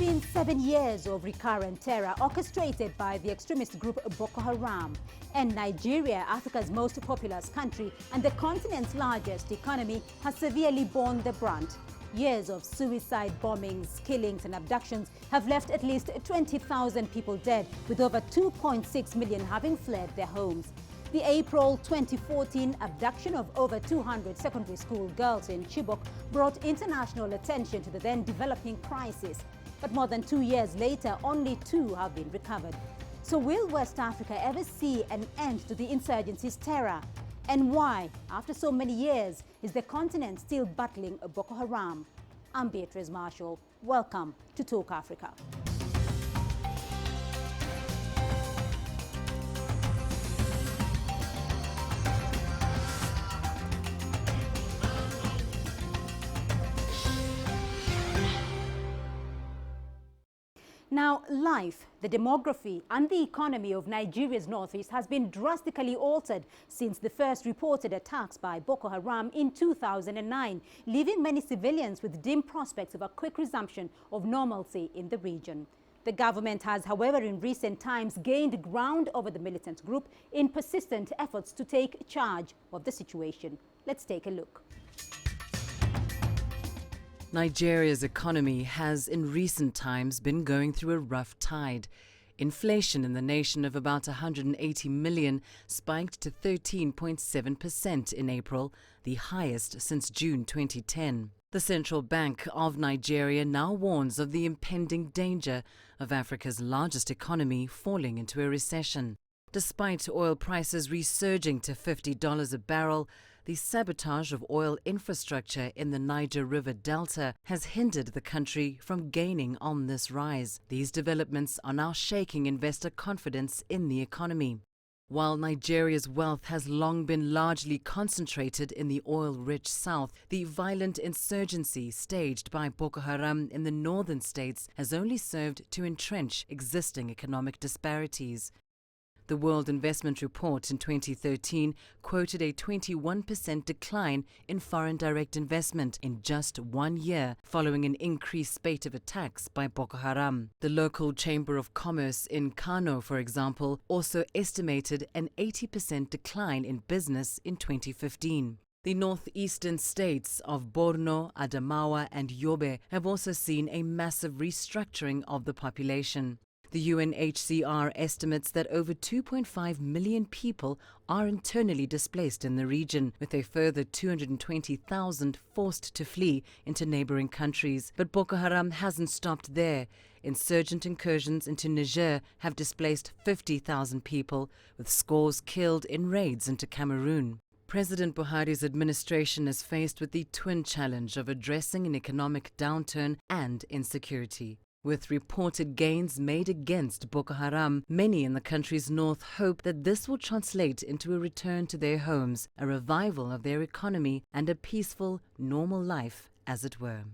been 7 years of recurrent terror orchestrated by the extremist group Boko Haram. And Nigeria, Africa's most populous country and the continent's largest economy, has severely borne the brunt. Years of suicide bombings, killings and abductions have left at least 20,000 people dead, with over 2.6 million having fled their homes. The April 2014 abduction of over 200 secondary school girls in Chibok brought international attention to the then developing crisis. But more than 2 years later, only 2 have been recovered. So will West Africa ever see an end to the insurgency's terror? And why, after so many years, is the continent still battling Boko Haram? I'm Beatrice Marshall. Welcome to Talk Africa. Now, life, the demography and the economy of Nigeria's northeast has been drastically altered since the first reported attacks by Boko Haram in 2009, leaving many civilians with dim prospects of a quick resumption of normalcy in the region. The government has, however, in recent times gained ground over the militant group in persistent efforts to take charge of the situation. Let's take a look. Nigeria's economy has in recent times been going through a rough tide. Inflation in the nation of about 180 million spiked to 13.7% in April, the highest since June 2010. The Central Bank of Nigeria now warns of the impending danger of Africa's largest economy falling into a recession. Despite oil prices resurging to $50 a barrel, the sabotage of oil infrastructure in the Niger River Delta has hindered the country from gaining on this rise. These developments are now shaking investor confidence in the economy. While Nigeria's wealth has long been largely concentrated in the oil-rich south, the violent insurgency staged by Boko Haram in the northern states has only served to entrench existing economic disparities. The World Investment Report in 2013 quoted a 21% decline in foreign direct investment in just 1 year, following an increased spate of attacks by Boko Haram. The local Chamber of Commerce in Kano, for example, also estimated an 80% decline in business in 2015. The northeastern states of Borno, Adamawa and Yobe have also seen a massive restructuring of the population. The UNHCR estimates that over 2.5 million people are internally displaced in the region, with a further 220,000 forced to flee into neighboring countries. But Boko Haram hasn't stopped there. Insurgent incursions into Niger have displaced 50,000 people, with scores killed in raids into Cameroon. President Buhari's administration is faced with the twin challenge of addressing an economic downturn and insecurity. With reported gains made against Boko Haram, many in the country's north hope that this will translate into a return to their homes, a revival of their economy, and a peaceful, normal life, as it were.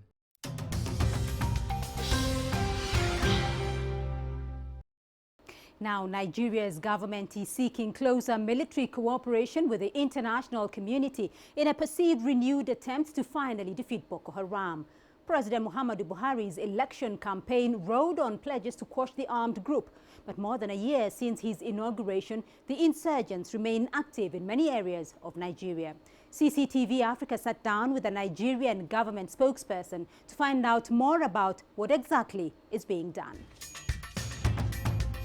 Now, Nigeria's government is seeking closer military cooperation with the international community in a perceived renewed attempt to finally defeat Boko Haram. President Muhammadu Buhari's election campaign rode on pledges to quash the armed group. But more than a year since his inauguration, the insurgents remain active in many areas of Nigeria. CCTV Africa sat down with a Nigerian government spokesperson to find out more about what exactly is being done.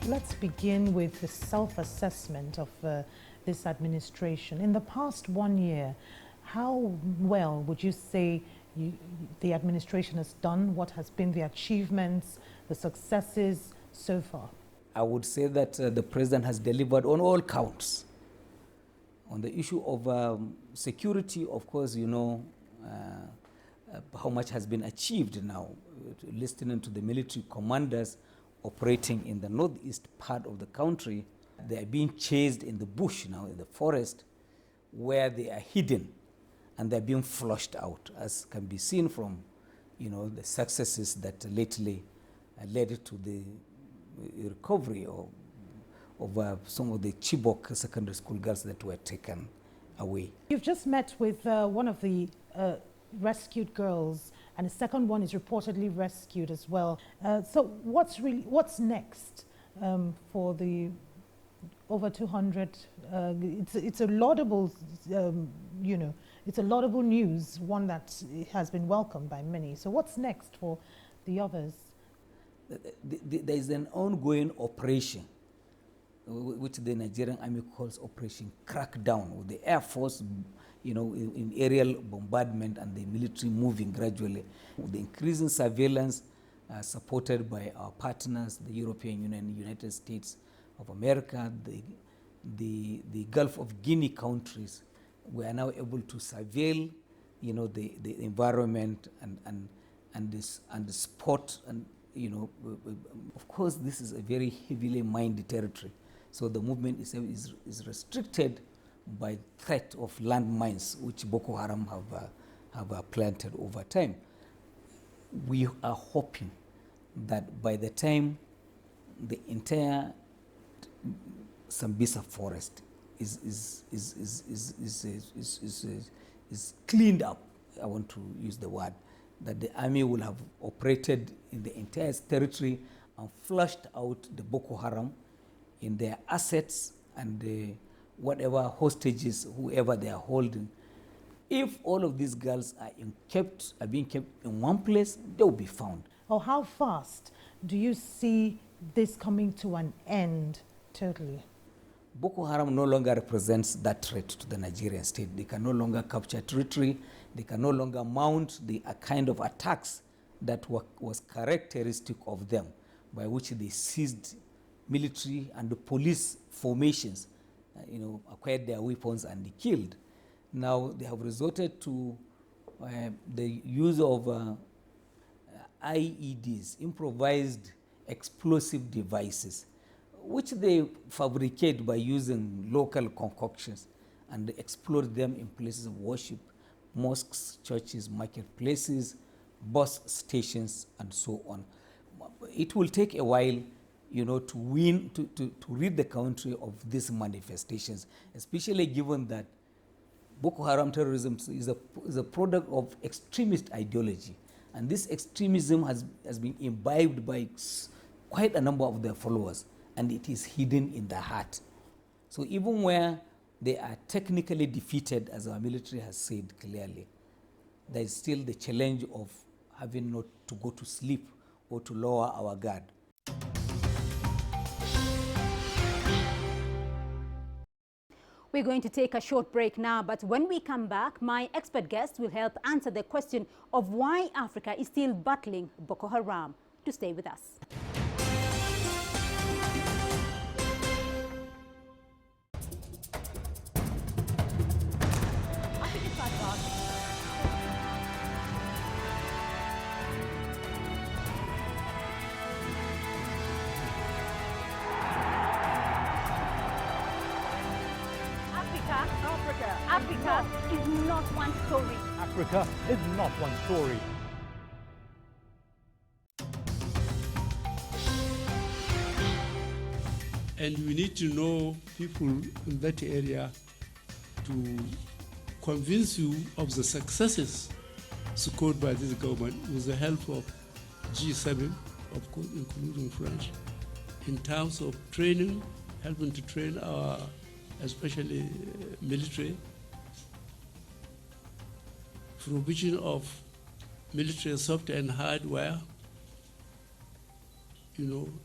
Let's begin with the self-assessment of this administration. In the past 1 year, how well would you say the administration has done? What has been the achievements, the successes so far? I would say that the president has delivered on all counts. On the issue of security, of course, you know how much has been achieved now. Listening to the military commanders operating in the northeast part of the country, they are being chased in the bush now, in the forest, where they are hidden. And they're being flushed out, as can be seen from, you know, the successes that lately led to the recovery of some of the Chibok secondary school girls that were taken away. You've just met with one of the rescued girls and the second one is reportedly rescued as well. So what's next for the over 200? It's a laudable, it's a laudable news, one that has been welcomed by many. So what's next for the others? There is an ongoing operation, which the Nigerian Army calls Operation Crackdown, with the Air Force, in aerial bombardment and the military moving gradually. With the increasing surveillance supported by our partners, the European Union, the United States of America, the Gulf of Guinea countries, we are now able to surveil, the environment and the spot, and of course, this is a very heavily mined territory. So the movement is restricted by threat of landmines, which Boko Haram have planted over time. We are hoping that by the time the entire Sambisa forest is cleaned up, I want to use the word, that the army will have operated in the entire territory and flushed out the Boko Haram in their assets and whatever hostages, whoever they are holding. If all of these girls are being kept in one place, they will be found. Or how fast do you see this coming to an end totally? Boko Haram no longer represents that threat to the Nigerian state. They can no longer capture territory. They can no longer mount the kind of attacks that was characteristic of them, by which they seized military and the police formations, acquired their weapons and they killed. Now they have resorted to the use of IEDs, improvised explosive devices, which they fabricate by using local concoctions and explode them in places of worship, mosques, churches, marketplaces, bus stations, and so on. It will take a while, to rid the country of these manifestations, especially given that Boko Haram terrorism is a product of extremist ideology. And this extremism has been imbibed by quite a number of their followers, and it is hidden in the heart. So even where they are technically defeated, as our military has said clearly, there is still the challenge of having not to go to sleep or to lower our guard. We're going to take a short break now, but when we come back, my expert guest will help answer the question of why Africa is still battling Boko Haram. To stay with us. Africa is not one story. Africa is not one story. And we need to know people in that area to convince you of the successes scored by this government with the help of G7, of course, including France, in terms of training, helping to train our, especially military, provision of military software and hardware,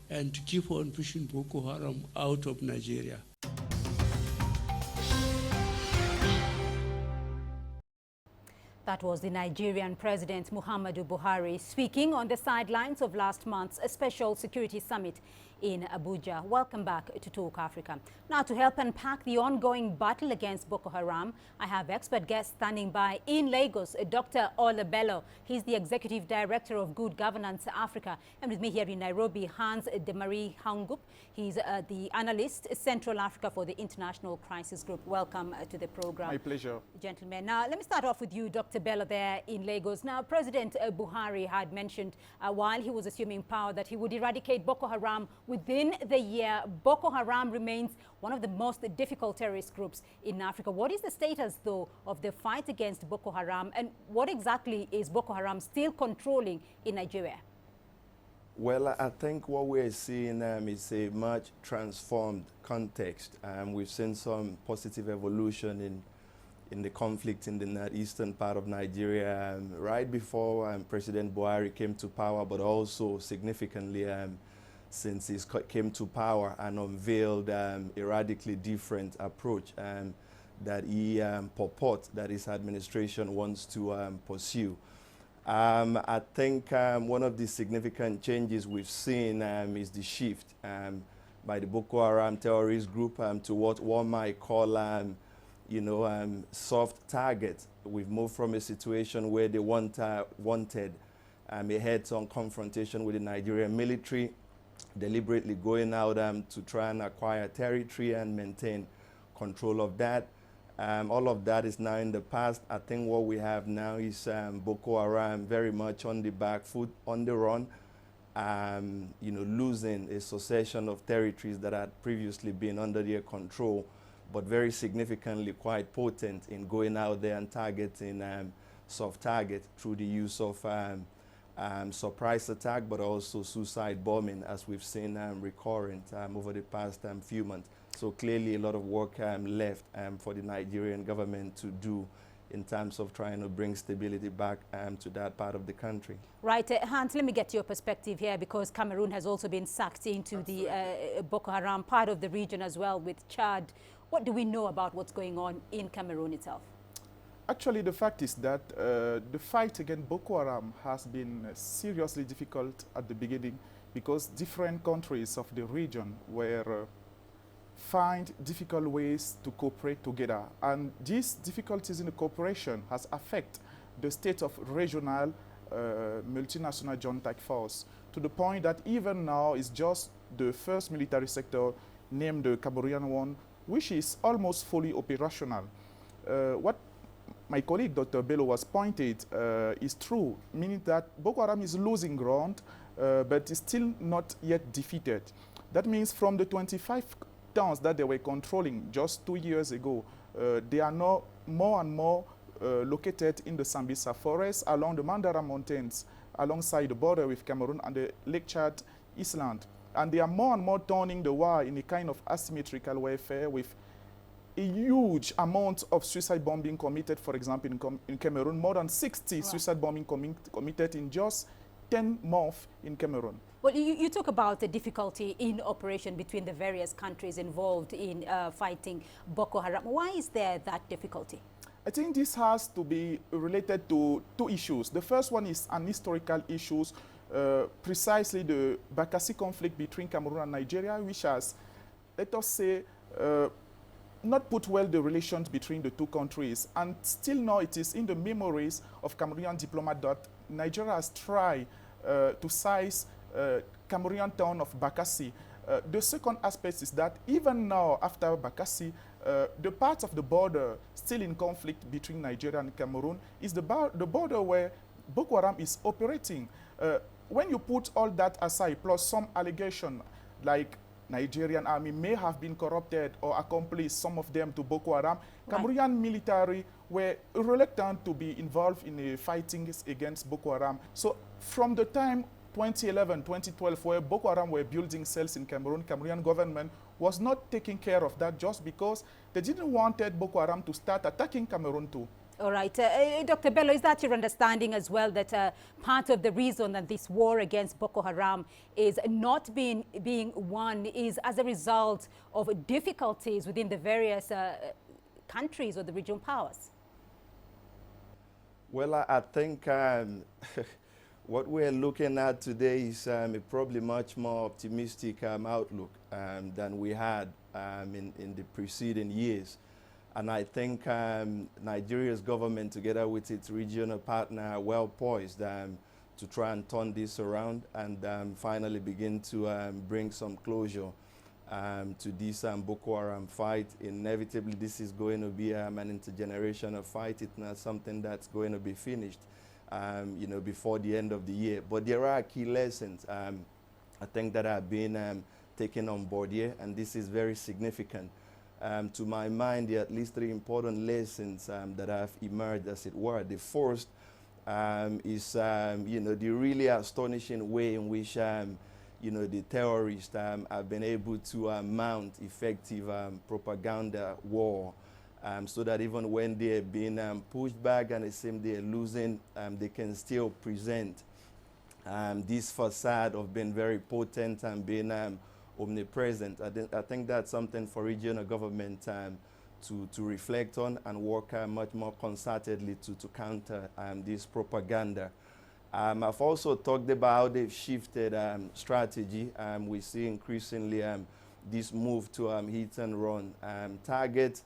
and to keep on pushing Boko Haram out of Nigeria. That was the Nigerian President Muhammadu Buhari speaking on the sidelines of last month's Special Security Summit in Abuja. Welcome back to Talk Africa. Now, to help unpack the ongoing battle against Boko Haram, I have expert guest standing by in Lagos, Dr. Ola Bello. He's the Executive Director of Good Governance Africa. And with me here in Nairobi, Hans Demarie Hangup. He's the analyst, Central Africa for the International Crisis Group. Welcome to the program. My pleasure. Gentlemen. Now, let me start off with you, Dr. Bello, there in Lagos. Now, President Buhari had mentioned while he was assuming power that he would eradicate Boko Haram Within the year, Boko Haram remains one of the most difficult terrorist groups in Africa. What is the status, though, of the fight against Boko Haram, and what exactly is Boko Haram still controlling in Nigeria? Well, I think what we're seeing is a much transformed context. We've seen some positive evolution in the conflict in the northeastern part of Nigeria right before President Buhari came to power, but also significantly since he came to power and unveiled a radically different approach that he purports that his administration wants to pursue. I think one of the significant changes we've seen is the shift by the Boko Haram terrorist group to what one might call soft targets. We've moved from a situation where they wanted a head-on confrontation with the Nigerian military, deliberately going out to try and acquire territory and maintain control of that. All of that is now in the past. I think what we have now is Boko Haram very much on the back foot, on the run, losing a succession of territories that had previously been under their control, but very significantly quite potent in going out there and targeting soft targets through the use of surprise attack, but also suicide bombing, as we've seen recurrent over the past few months. So clearly a lot of work left for the Nigerian government to do in terms of trying to bring stability back to that part of the country. Right. Hans, let me get your perspective here, because Cameroon has also been sucked into the Boko Haram part of the region as well with Chad. What do we know about what's going on in Cameroon itself? Actually, the fact is that the fight against Boko Haram has been seriously difficult at the beginning, because different countries of the region were find difficult ways to cooperate together. And these difficulties in the cooperation has affected the state of regional multinational joint task force, to the point that even now it's just the first military sector, named the Cameroonian one, which is almost fully operational. What my colleague Dr. Bello was pointed is true, meaning that Boko Haram is losing ground, but is still not yet defeated. That means from the 25 towns that they were controlling just 2 years ago, they are now more and more located in the Sambisa forest, along the Mandara Mountains, alongside the border with Cameroon and the Lake Chad Eastland. And they are more and more turning the war in a kind of asymmetrical warfare, with a huge amount of suicide bombing committed, for example, in Cameroon. More than 60 suicide bombing committed in just 10 months in Cameroon. Well, you talk about the difficulty in operation between the various countries involved in fighting Boko Haram. Why is there that difficulty? I think this has to be related to two issues. The first one is an historical issue, precisely the Bakassi conflict between Cameroon and Nigeria, which has, let us say, not put well the relations between the two countries. And still now it is in the memories of Cameroonian diplomats that Nigeria has tried to seize Cameroonian town of Bakassi. The second aspect is that even now, after Bakassi, the part of the border still in conflict between Nigeria and Cameroon is the border where Boko Haram is operating. When you put all that aside, plus some allegation like Nigerian army may have been corrupted or accomplice some of them to Boko Haram, Cameroonian military were reluctant to be involved in the fighting against Boko Haram. So from the time 2011, 2012, where Boko Haram were building cells in Cameroon, Cameroonian government was not taking care of that, just because they didn't want Boko Haram to start attacking Cameroon too. All right. Dr. Bello, is that your understanding as well, that part of the reason that this war against Boko Haram is not being won is as a result of difficulties within the various countries or the regional powers? Well, I think what we're looking at today is a probably much more optimistic outlook than we had in the preceding years. And I think Nigeria's government, together with its regional partner, are well poised to try and turn this around and finally begin to bring some closure to this Boko Haram fight. Inevitably, this is going to be an intergenerational fight. It's not something that's going to be finished, before the end of the year. But there are key lessons, I think, that have been taken on board here, and this is very significant. To my mind, there are at least 3 important lessons that have emerged, as it were. The first is, the really astonishing way in which, the terrorists have been able to mount effective propaganda war, so that even when they're being pushed back and it seems they're losing, they can still present this facade of being very potent and being omnipresent. I think that's something for regional government to reflect on and work much more concertedly to counter this propaganda. I've also talked about how they've shifted strategy. We see increasingly this move to hit and run targets.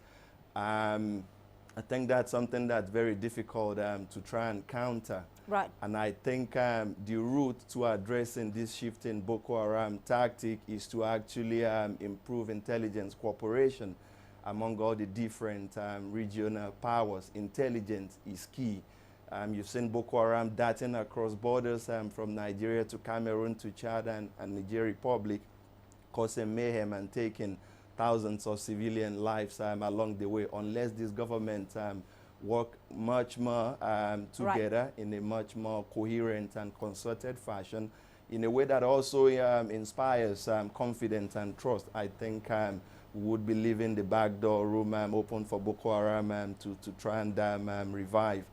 I think that's something that's very difficult to try and counter. Right. And I think the route to addressing this shift in Boko Haram tactic is to actually improve intelligence cooperation among all the different regional powers. Intelligence is key. You've seen Boko Haram darting across borders from Nigeria to Cameroon to Chad and Niger Republic, causing mayhem and taking thousands of civilian lives along the way, unless this government work much more together in a much more coherent and concerted fashion, in a way that also inspires confidence and trust. I think we would be leaving the back door room open for Boko Haram to try and revive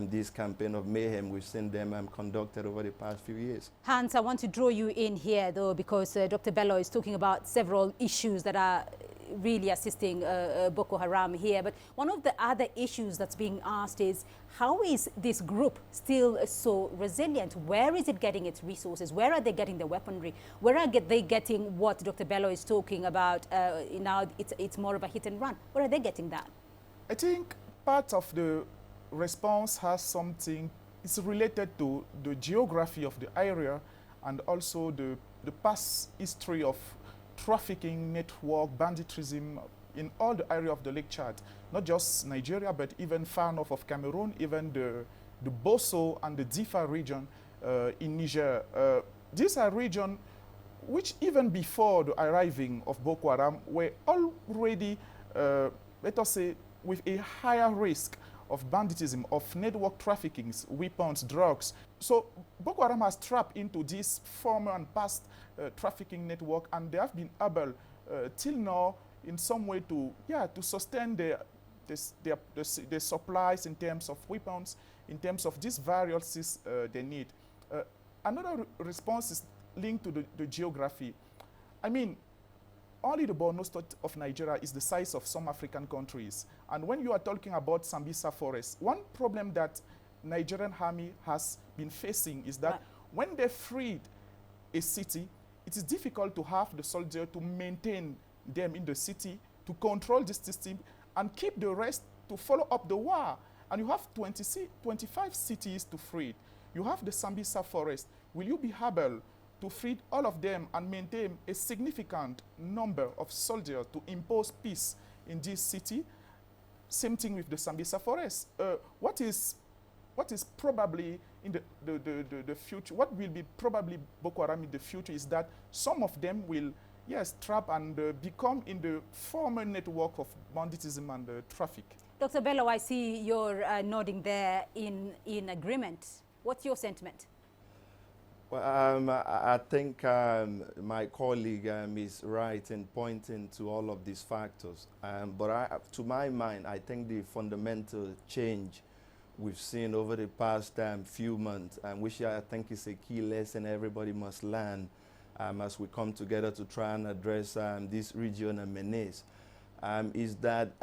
this campaign of mayhem we've seen them conducted over the past few years. Hans, I want to draw you in here, though, because Dr. Bello is talking about several issues that are really assisting Boko Haram here. But one of the other issues that's being asked is, how is this group still so resilient? Where is it getting its resources? Where are they getting the weaponry? Where are they getting what Dr. Bello is talking about? Now it's more of a hit and run. Where are they getting that? I think part of the response has something, it's related to the geography of the area and also the past history of trafficking, network, banditrism in all the area of the Lake Chad, not just Nigeria, but even far north of Cameroon, even the Boso and the Difa region in Niger. These are regions which even before the arriving of Boko Haram were already, let us say, with a higher risk of banditism, of network trafficking, weapons, drugs. So Boko Haram has trapped into this former and past trafficking network, and they have been able till now in some way to sustain their supplies in terms of weapons, in terms of these various they need. Another response is linked to the geography. I mean, only the Borno state of Nigeria is the size of some African countries. And when you are talking about Sambisa forest, one problem that Nigerian army has been facing is that when they freed a city, it is difficult to have the soldier to maintain them in the city, to control this system, and keep the rest to follow up the war. And you have 25 cities to free. You have the Sambisa forest. Will you be able to free all of them and maintain a significant number of soldiers to impose peace in this city? Same thing with the Sambisa forest. What is probably in the future, what will be probably Boko Haram in the future is that some of them will, yes, trap and become in the former network of banditism and traffic. Dr. Bello, I see you're nodding there in agreement. What's your sentiment? Well, I think my colleague is right in pointing to all of these factors. But to my mind, I think the fundamental change we've seen over the past few months, which I think is a key lesson everybody must learn as we come together to try and address this regional menace, is that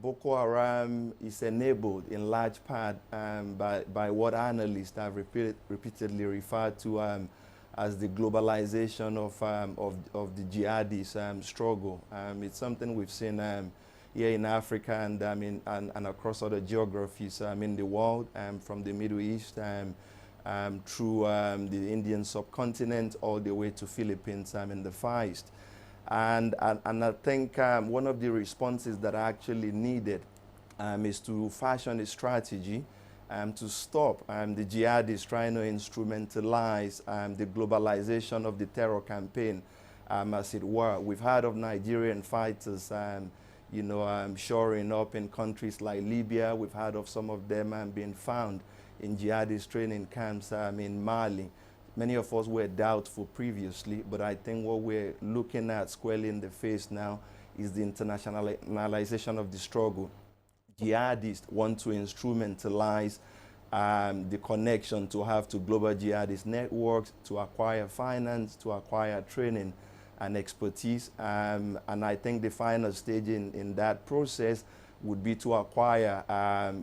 Boko Haram is enabled in large part by what analysts have repeatedly referred to as the globalization of the jihadist struggle. It's something we've seen here in Africa and across other geographies in the world, from the Middle East through the Indian subcontinent all the way to Philippines in the Far East. And I think one of the responses that are actually needed is to fashion a strategy to stop the jihadists trying to instrumentalize the globalization of the terror campaign as it were. We've heard of Nigerian fighters, you know, shoring up in countries like Libya. We've heard of some of them being found in jihadist training camps in Mali. Many of us were doubtful previously, but I think what we're looking at squarely in the face now is the internationalization of the struggle. Jihadists want to instrumentalize the connection to have to global jihadist networks, to acquire finance, to acquire training and expertise. And I think the final stage in that process would be to acquire,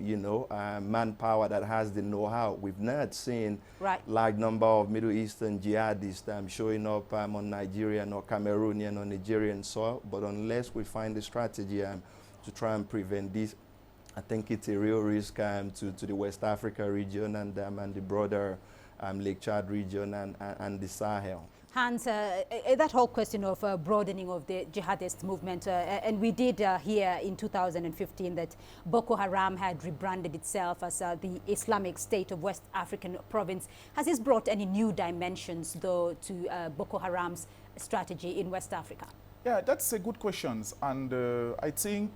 you know, manpower that has the know-how. We've not seen large number of Middle Eastern jihadists showing up on Nigerian or Cameroonian or Nigerian soil, but unless we find a strategy to try and prevent this, I think it's a real risk to the West Africa region and the broader Lake Chad region and the Sahel. Hans, that whole question of broadening of the jihadist movement, and we did hear in 2015 that Boko Haram had rebranded itself as the Islamic State of West African Province. Has this brought any new dimensions, though, to Boko Haram's strategy in West Africa? Yeah, that's a good question. And I think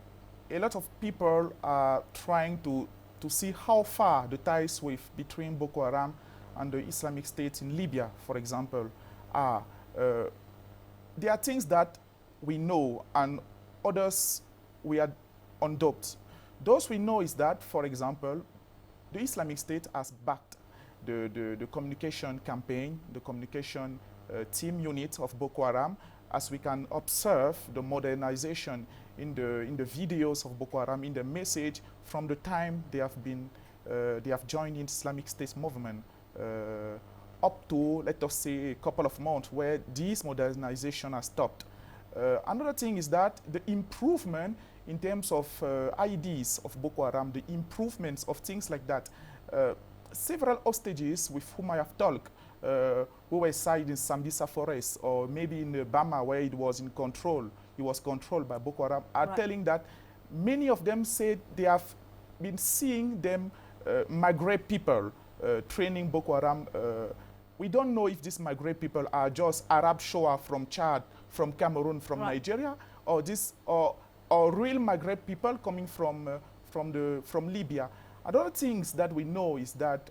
a lot of people are trying to see how far the ties between Boko Haram and the Islamic State in Libya, for example, are. There are things that we know and others we are on doubt. Those we know is that, for example, the Islamic State has backed the communication campaign, the communication team unit of Boko Haram, as we can observe the modernization in the videos of Boko Haram, in the message from the time they have joined the Islamic State movement. Up to, let us say, a couple of months where this modernization has stopped. Another thing is that the improvement in terms of IDs of Boko Haram, the improvements of things like that. Several hostages with whom I have talked, who were signed in Sambisa Forest or maybe in Bama where it was in control, it was controlled by Boko Haram, are telling that many of them said they have been seeing them migrate people, training Boko Haram. We don't know if these migrant people are just Arab Shoah from Chad, from Cameroon, from Nigeria, or real migrant people coming from Libya. Other things that we know is that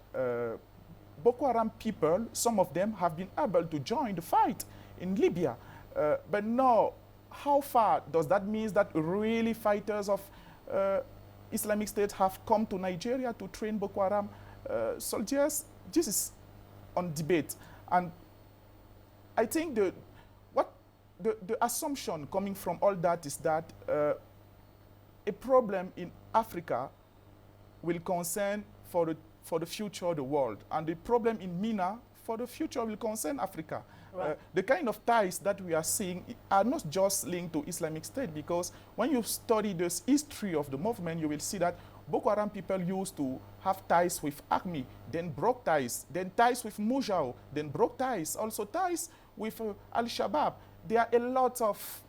Boko Haram people, some of them have been able to join the fight in Libya. But now, how far does that mean that really fighters of Islamic State have come to Nigeria to train Boko Haram soldiers? This is on debate. And I think the assumption coming from all that is that a problem in Africa will concern for the future of the world. And the problem in MENA for the future will concern Africa. The kind of ties that we are seeing are not just linked to Islamic State, because when you study the history of the movement, you will see that Boko Haram people used to have ties with ACMI, then broke ties, then ties with Mujao, then broke ties, also ties with Al-Shabaab. There are a lot of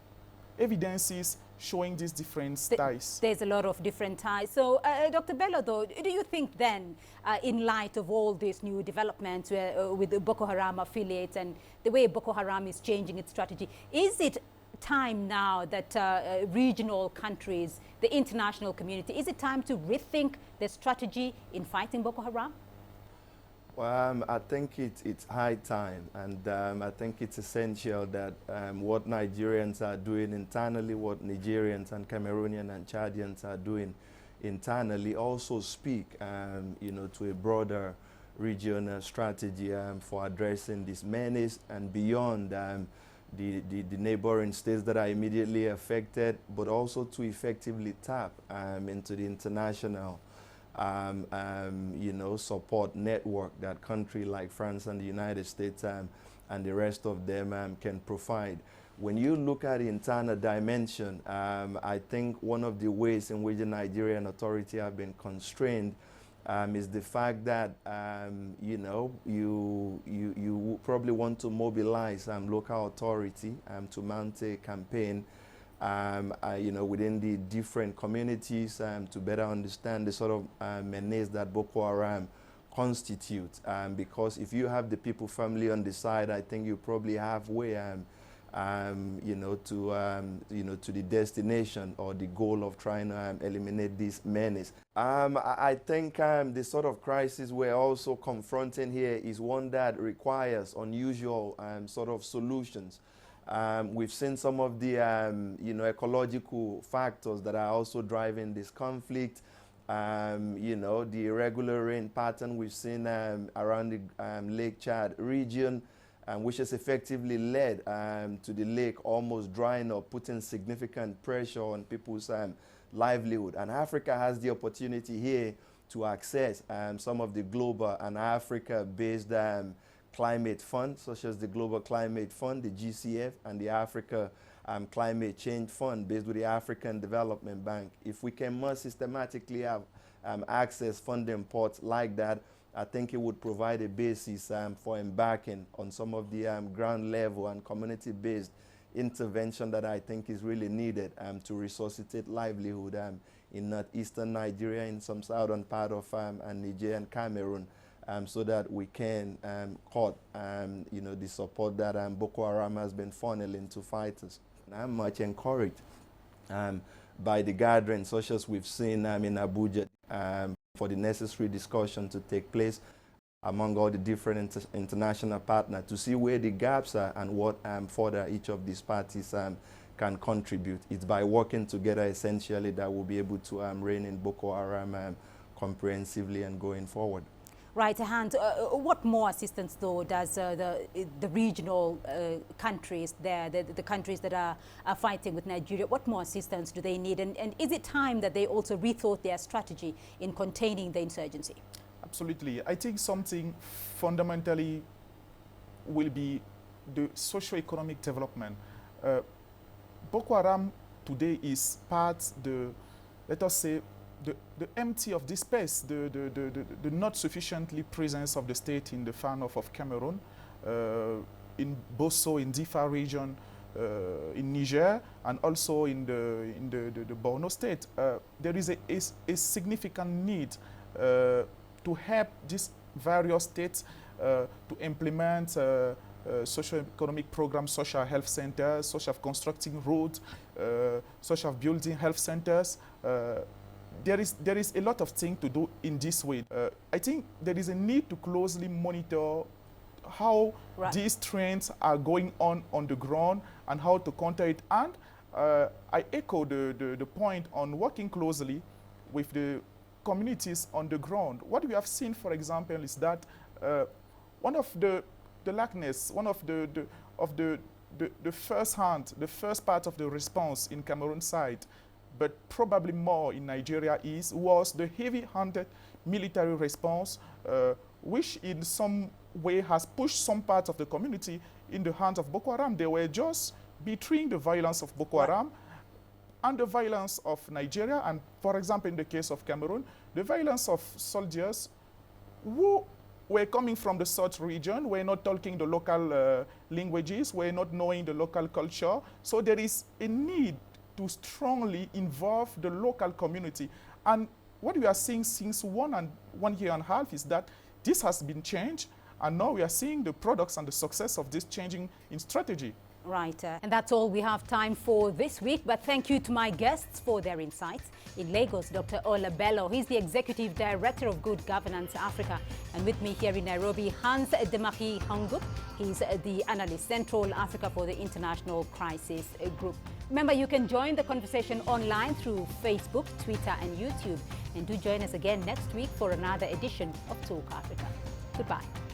evidences showing these different ties. There's a lot of different ties. So, Dr. Bello, though, do you think then, in light of all these new developments with the Boko Haram affiliates and the way Boko Haram is changing its strategy, is it time now that regional countries, the international community, is it time to rethink their strategy in fighting Boko Haram? Well, I think it's high time, and I think it's essential that what Nigerians are doing internally, what Nigerians and Cameroonian and Chadians are doing internally, also speak, you know, to a broader regional strategy for addressing this menace and beyond the neighboring states that are immediately affected, but also to effectively tap into the international you know, support network that country like France and the United States and the rest of them can provide. When you look at the internal dimension, I think one of the ways in which the Nigerian authority have been constrained is the fact that you know, you probably want to mobilize local authority to mount a campaign you know, within the different communities to better understand the sort of menace that Boko Haram constitutes. Because if you have the people firmly on the side, I think you probably halfway to the destination or the goal of trying to eliminate this menace. I think the sort of crisis we're also confronting here is one that requires unusual sort of solutions. We've seen some of the ecological factors that are also driving this conflict. The irregular rain pattern we've seen around the Lake Chad region, which has effectively led to the lake almost drying up, putting significant pressure on people's livelihood. And Africa has the opportunity here to access some of the global and Africa-based climate funds, such as the Global Climate Fund, the GCF, and the Africa Climate Change Fund based with the African Development Bank. If we can more systematically have access funding ports like that, I think it would provide a basis for embarking on some of the ground level and community-based intervention that I think is really needed to resuscitate livelihood in northeastern Nigeria, in some southern part of Niger and Cameroon, so that we can cut the support that Boko Haram has been funneling to fighters. I'm much encouraged by the gatherings such as we've seen in Abuja for the necessary discussion to take place among all the different international partners to see where the gaps are and what further each of these parties can contribute. It's by working together essentially that we'll be able to rein in Boko Haram comprehensively and going forward. Right, Hans, what more assistance, though, does the regional countries there, the countries that are fighting with Nigeria, what more assistance do they need? And is it time that they also rethought their strategy in containing the insurgency? Absolutely. I think something fundamentally will be the socio-economic development. Boko Haram today is let us say, the empty of this space, the not sufficiently presence of the state in the far north of Cameroon, in Bosso, in Difa region, in Niger, and also in the Borno state. There is a significant need to help these various states to implement socio-economic programs, such as health centers, such as constructing roads, such as building health centers. There is a lot of things to do in this way. I think there is a need to closely monitor how these trends are going on the ground and how to counter it. And I echo the point on working closely with the communities on the ground. What we have seen, for example, is that one of the lackness, one of the first part of the response in Cameroon side, but probably more in Nigeria, was the heavy-handed military response, which in some way has pushed some parts of the community in the hands of Boko Haram. They were just between the violence of Boko Haram and the violence of Nigeria, and for example, in the case of Cameroon, the violence of soldiers who were coming from the South region, were not talking the local languages, were not knowing the local culture. So there is a need to strongly involve the local community. And what we are seeing since 1 year and a half is that this has been changed, and now we are seeing the products and the success of this changing in strategy. Right, and that's all we have time for this week, but thank you to my guests for their insights. In Lagos, Dr. Ola Bello, he's the Executive Director of Good Governance Africa, and with me here in Nairobi, Hans Demahi Hangup, he's the Analyst Central Africa for the International Crisis Group. Remember, you can join the conversation online through Facebook, Twitter, and YouTube, and do join us again next week for another edition of Talk Africa. Goodbye.